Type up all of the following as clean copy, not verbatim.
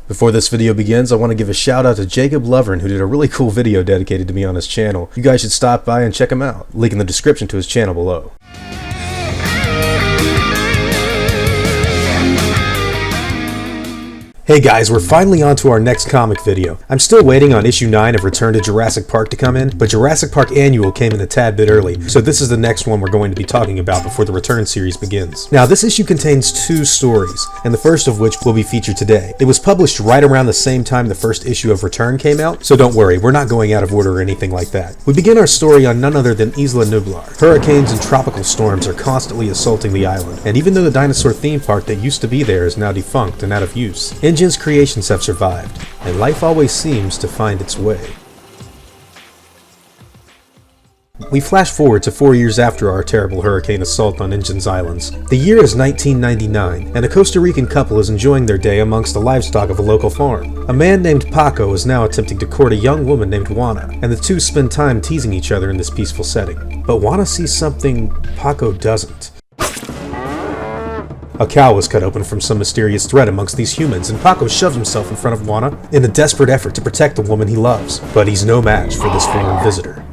Before this video begins, I want to give a shout out to Jacob Lovren, who did a really cool video dedicated to me on his channel. You guys should stop by and check him out. Link in the description to his channel below. Hey guys, we're finally on to our next comic video. I'm still waiting on issue 9 of Return to Jurassic Park to come in, but Jurassic Park Annual came in a tad bit early, so this is the next one we're going to be talking about before the Return series begins. Now, this issue contains 2 stories, and the first of which will be featured today. It was published right around the same time the first issue of Return came out, so don't worry, we're not going out of order or anything like that. We begin our story on none other than Isla Nublar. Hurricanes and tropical storms are constantly assaulting the island, and even though the dinosaur theme park that used to be there is now defunct and out of use, Ingen's creations have survived, and life always seems to find its way. We flash forward to 4 years after our terrible hurricane assault on Ingen's Islands. The year is 1999, and a Costa Rican couple is enjoying their day amongst the livestock of a local farm. A man named Paco is now attempting to court a young woman named Juana, and the two spend time teasing each other in this peaceful setting. But Juana sees something Paco doesn't. A cow was cut open from some mysterious threat amongst these humans, and Paco shoves himself in front of Juana in a desperate effort to protect the woman he loves. But he's no match for this foreign visitor.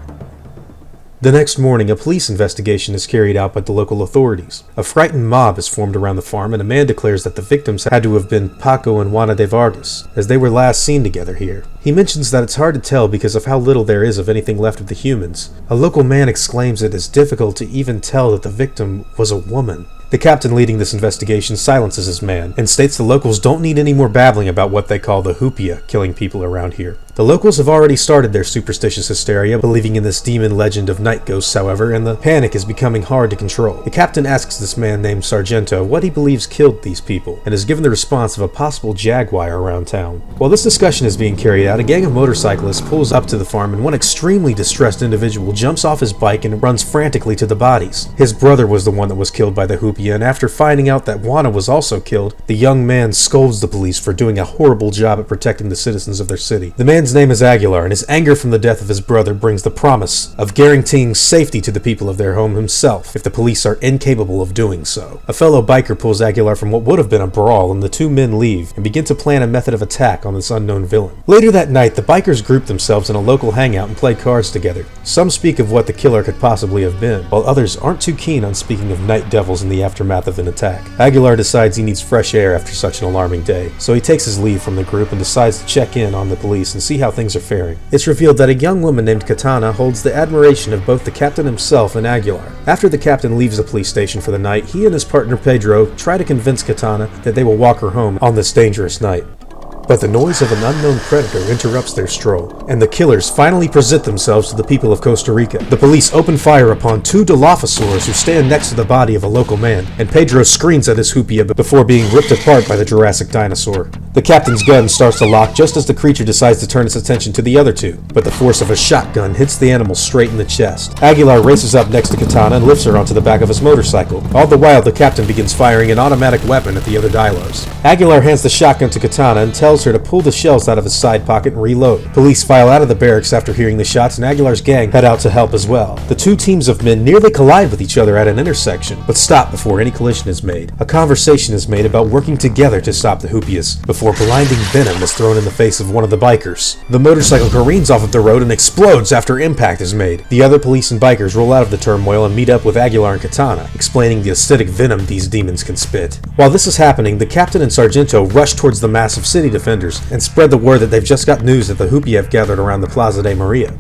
The next morning, a police investigation is carried out by the local authorities. A frightened mob is formed around the farm, and a man declares that the victims had to have been Paco and Juana de Vargas, as they were last seen together here. He mentions that it's hard to tell because of how little there is of anything left of the humans. A local man exclaims it is difficult to even tell that the victim was a woman. The captain leading this investigation silences his man, and states the locals don't need any more babbling about what they call the hoopia killing people around here. The locals have already started their superstitious hysteria, believing in this demon legend of night ghosts, however, and the panic is becoming hard to control. The captain asks this man named Sargento what he believes killed these people, and is given the response of a possible jaguar around town. While this discussion is being carried out, a gang of motorcyclists pulls up to the farm, and one extremely distressed individual jumps off his bike and runs frantically to the bodies. His brother was the one that was killed by the hoopia, and after finding out that Juana was also killed, the young man scolds the police for doing a horrible job at protecting the citizens of their city. The man's name is Aguilar, and his anger from the death of his brother brings the promise of guaranteeing safety to the people of their home himself if the police are incapable of doing so. A fellow biker pulls Aguilar from what would have been a brawl, and the two men leave and begin to plan a method of attack on this unknown villain. Later that night, the bikers group themselves in a local hangout and play cards together. Some speak of what the killer could possibly have been, while others aren't too keen on speaking of night devils in the aftermath of an attack. Aguilar decides he needs fresh air after such an alarming day, so he takes his leave from the group and decides to check in on the police and see how things are faring. It's revealed that a young woman named Katana holds the admiration of both the captain himself and Aguilar. After the captain leaves the police station for the night, he and his partner Pedro try to convince Katana that they will walk her home on this dangerous night. But the noise of an unknown predator interrupts their stroll, and the killers finally present themselves to the people of Costa Rica. The police open fire upon 2 Dilophosaurs who stand next to the body of a local man, and Pedro screams at his hoopia before being ripped apart by the Jurassic dinosaur. The captain's gun starts to lock just as the creature decides to turn its attention to the other 2, but the force of a shotgun hits the animal straight in the chest. Aguilar races up next to Katana and lifts her onto the back of his motorcycle. All the while, the captain begins firing an automatic weapon at the other Dilos. Aguilar hands the shotgun to Katana and tells her to pull the shells out of his side pocket and reload. Police file out of the barracks after hearing the shots, and Aguilar's gang head out to help as well. The 2 teams of men nearly collide with each other at an intersection, but stop before any collision is made. A conversation is made about working together to stop the hoopias, before blinding venom is thrown in the face of one of the bikers. The motorcycle careens off of the road and explodes after impact is made. The other police and bikers roll out of the turmoil and meet up with Aguilar and Katana, explaining the acidic venom these demons can spit. While this is happening, the captain and Sargento rush towards the massive city defenders and spread the word that they've just got news that the hoopia have gathered around the Plaza de Maria,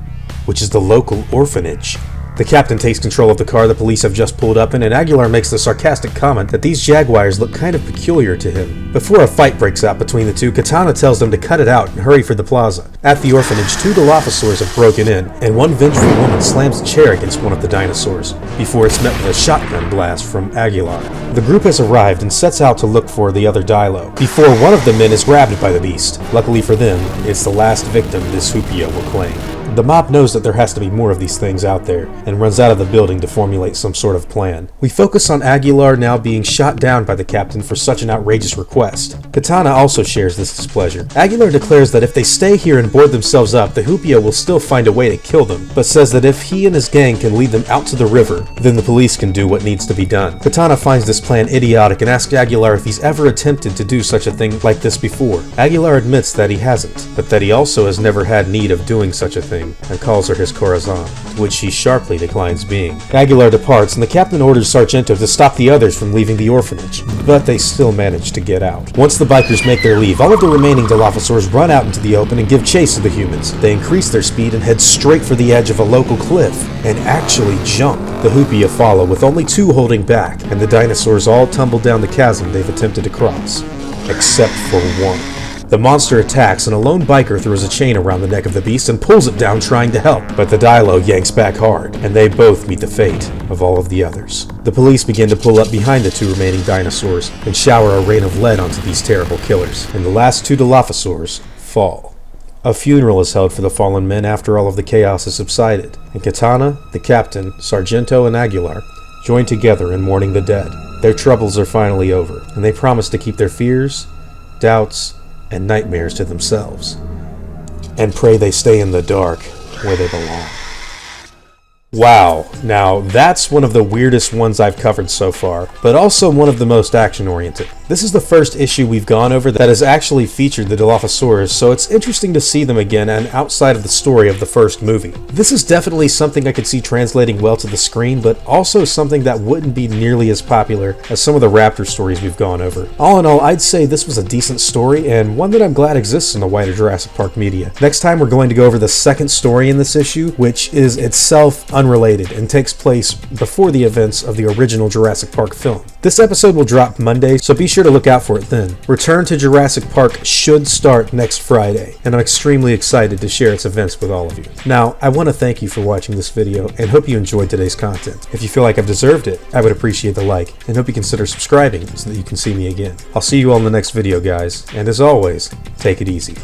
which is the local orphanage. The captain takes control of the car the police have just pulled up in, and Aguilar makes the sarcastic comment that these jaguars look kind of peculiar to him. Before a fight breaks out between the 2, Katana tells them to cut it out and hurry for the plaza. At the orphanage, 2 Dilophosaurs have broken in, and one vengeful woman slams a chair against one of the dinosaurs, before it's met with a shotgun blast from Aguilar. The group has arrived and sets out to look for the other Dilo, before one of the men is grabbed by the beast. Luckily for them, it's the last victim this hoopia will claim. The mob knows that there has to be more of these things out there, and runs out of the building to formulate some sort of plan. We focus on Aguilar now being shot down by the captain for such an outrageous request. Katana also shares this displeasure. Aguilar declares that if they stay here and board themselves up, the Hupia will still find a way to kill them, but says that if he and his gang can lead them out to the river, then the police can do what needs to be done. Katana finds this plan idiotic and asks Aguilar if he's ever attempted to do such a thing like this before. Aguilar admits that he hasn't, but that he also has never had need of doing such a thing, and calls her his Corazon, to which she sharply declines being. Aguilar departs, and the captain orders Sargento to stop the others from leaving the orphanage, but they still manage to get out. Once the bikers make their leave, all of the remaining Dilophosaurs run out into the open and give chase to the humans. They increase their speed and head straight for the edge of a local cliff, and actually jump. The Hupia follow, with only 2 holding back, and the dinosaurs all tumble down the chasm they've attempted to cross. Except for one. The monster attacks, and a lone biker throws a chain around the neck of the beast and pulls it down trying to help, but the Dilo yanks back hard, and they both meet the fate of all of the others. The police begin to pull up behind the 2 remaining dinosaurs and shower a rain of lead onto these terrible killers, and the last 2 Dilophosaurs fall. A funeral is held for the fallen men after all of the chaos has subsided, and Katana, the captain, Sargento, and Aguilar join together in mourning the dead. Their troubles are finally over, and they promise to keep their fears, doubts, and nightmares to themselves, and pray they stay in the dark where they belong. Wow, now that's one of the weirdest ones I've covered so far, but also one of the most action-oriented. This is the first issue we've gone over that has actually featured the Dilophosaurus, so it's interesting to see them again and outside of the story of the first movie. This is definitely something I could see translating well to the screen, but also something that wouldn't be nearly as popular as some of the Raptor stories we've gone over. All in all, I'd say this was a decent story, and one that I'm glad exists in the wider Jurassic Park media. Next time we're going to go over the second story in this issue, which is itself unrelated and takes place before the events of the original Jurassic Park film. This episode will drop Monday, so be sure to look out for it then. Return to Jurassic Park should start next Friday, and I'm extremely excited to share its events with all of you. Now, I want to thank you for watching this video and hope you enjoyed today's content. If you feel like I've deserved it, I would appreciate the like, and hope you consider subscribing so that you can see me again. I'll see you all in the next video, guys, and as always, take it easy.